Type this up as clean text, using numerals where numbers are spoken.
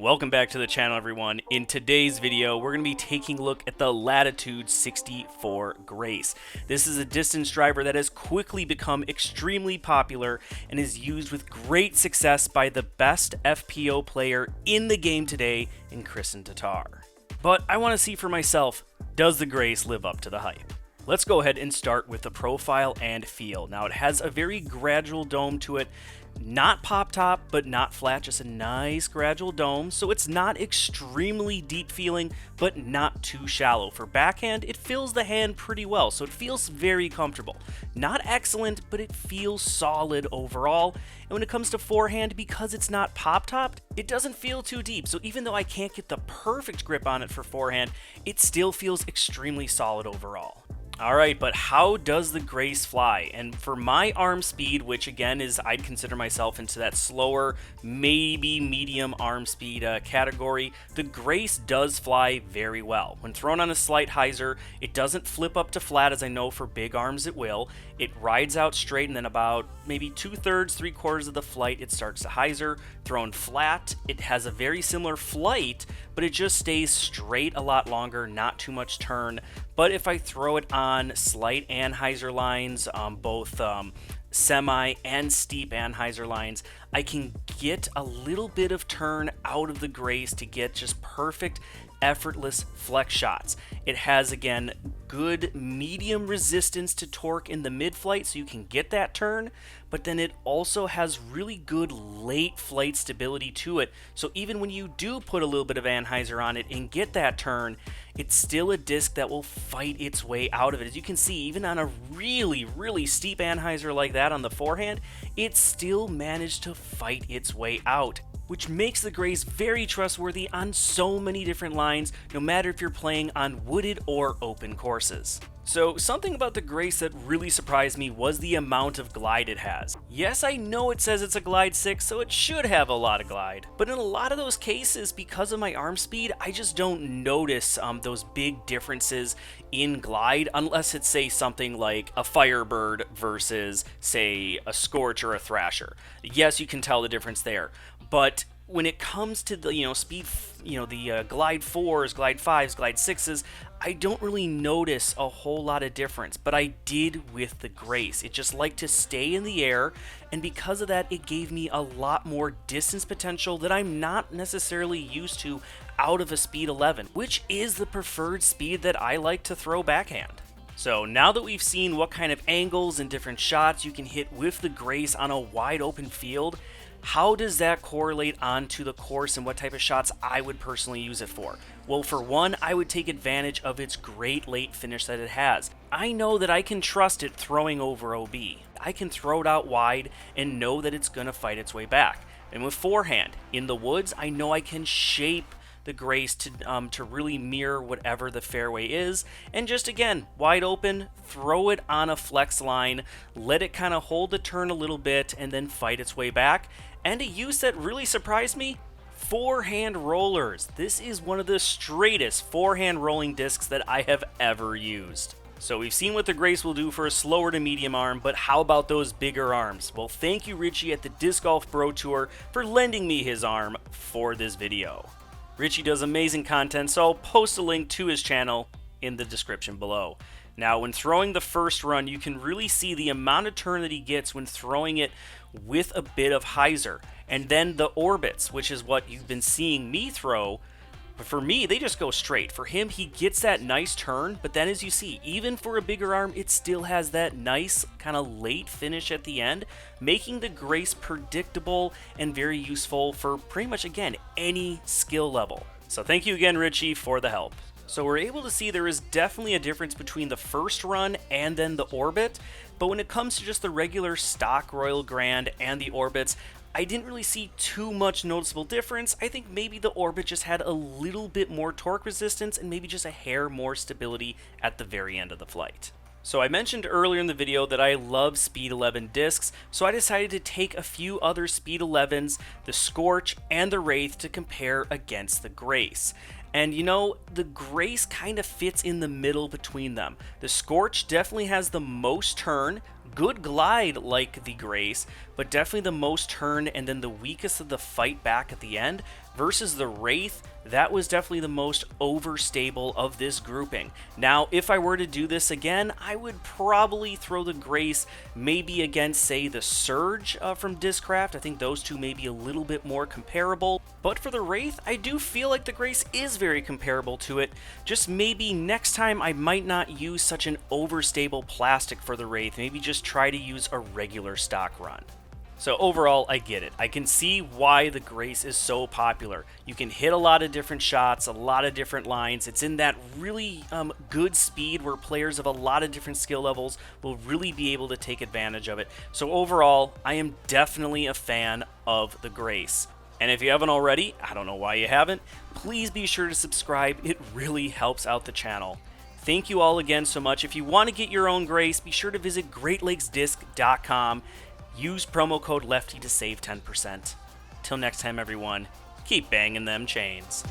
Welcome back to the channel, everyone. In today's video, we're going to be taking a look at the Latitude 64 Grace. This is a distance driver that has quickly become extremely popular and is used with great success by the best FPO player in the game today in Kristin Tattar. But I want to see for myself, does the Grace live up to the hype? Let's go ahead and start with the profile and feel. Now, it has a very gradual dome to it. Not pop top, but not flat, just a nice gradual dome, so it's not extremely deep feeling, but not too shallow. For backhand, it fills the hand pretty well, so it feels very comfortable. Not excellent, but it feels solid overall. And when it comes to forehand, because it's not pop topped, it doesn't feel too deep, so even though I can't get the perfect grip on it for forehand, it still feels extremely solid overall. Alright, but how does the Grace fly? And for my arm speed, which again is, I'd consider myself into that slower, maybe medium arm speed category, the Grace does fly very well. When thrown on a slight hyzer, it doesn't flip up to flat, as I know for big arms it will. It rides out straight, and then about maybe 2/3, 3/4 of the flight, it starts to hyzer. Thrown flat, it has a very similar flight, but it just stays straight a lot longer, not too much turn. But if I throw it on slight anhyzer lines, both semi and steep anhyzer lines, I can get a little bit of turn out of the Grace to get just perfect, effortless flex shots. It has, again, good medium resistance to torque in the mid-flight, so you can get that turn, but then it also has really good late flight stability to it, so even when you do put a little bit of anhyzer on it and get that turn, it's still a disc that will fight its way out of it. As you can see, even on a really steep anhyzer like that on the forehand, it still managed to fight its way out, which makes the Grace very trustworthy on so many different lines, no matter if you're playing on wooded or open courses. So something about the Grace that really surprised me was the amount of glide it has. Yes, I know it says it's a glide 6, so it should have a lot of glide, but in a lot of those cases, because of my arm speed, I just don't notice those big differences in glide, unless it's, say, something like a Firebird versus, say, a Scorch or a Thrasher. Yes, you can tell the difference there, but when it comes to the speed, the glide 4s, glide 5s, glide 6s, I don't really notice a whole lot of difference, but I did with the Grace. It just liked to stay in the air, and because of that, it gave me a lot more distance potential that I'm not necessarily used to out of a speed 11, which is the preferred speed that I like to throw backhand. So now that we've seen what kind of angles and different shots you can hit with the Grace on a wide open field, how does that correlate onto the course and what type of shots I would personally use it for? Well, for one, I would take advantage of its great late finish that it has. I know that I can trust it throwing over OB. I can throw it out wide and know that it's going to fight its way back. And with forehand, in the woods, I know I can shape the Grace to really mirror whatever the fairway is, and just again, wide open, throw it on a flex line, let it kind of hold the turn a little bit, and then fight its way back. And a use that really surprised me, forehand rollers. This is one of the straightest forehand rolling discs that I have ever used. So we've seen what the Grace will do for a slower to medium arm, but how about those bigger arms? Well, thank you, Richie at the Disc Golf Pro Tour, for lending me his arm for this video. Richie does amazing content, so I'll post a link to his channel in the description below. Now, when throwing the first run, you can really see the amount of turn that he gets when throwing it with a bit of hyzer. And then the orbits, which is what you've been seeing me throw. But for me, they just go straight. For him, he gets that nice turn, but then as you see, even for a bigger arm, it still has that nice kind of late finish at the end, making the Grace predictable and very useful for pretty much, again, any skill level. So thank you again, Richie, for the help. So we're able to see there is definitely a difference between the first run and then the orbit, but when it comes to just the regular stock Royal Grand and the orbits, I didn't really see too much noticeable difference. I think maybe the orbit just had a little bit more torque resistance and maybe just a hair more stability at the very end of the flight. So I mentioned earlier in the video that I love Speed 11 discs, so I decided to take a few other Speed 11s, the Scorch and the Wraith, to compare against the Grace. And the Grace kind of fits in the middle between them. The Scorch definitely has the most turn, good glide like the Grace, but definitely the most turn and then the weakest of the fight back at the end. Versus the Wraith, that was definitely the most overstable of this grouping. Now, if I were to do this again, I would probably throw the Grace maybe against, say, the Surge from Discraft. I think those two may be a little bit more comparable. But for the Wraith, I do feel like the Grace is very comparable to it. Just maybe next time I might not use such an overstable plastic for the Wraith. Maybe just try to use a regular stock run. So overall, I get it. I can see why the Grace is so popular. You can hit a lot of different shots, a lot of different lines. It's in that really good speed where players of a lot of different skill levels will really be able to take advantage of it. So overall, I am definitely a fan of the Grace. And if you haven't already, I don't know why you haven't, please be sure to subscribe. It really helps out the channel. Thank you all again so much. If you want to get your own Grace, be sure to visit GreatLakesDisc.com. Use promo code Lefty to save 10%. Till next time, everyone, keep banging them chains.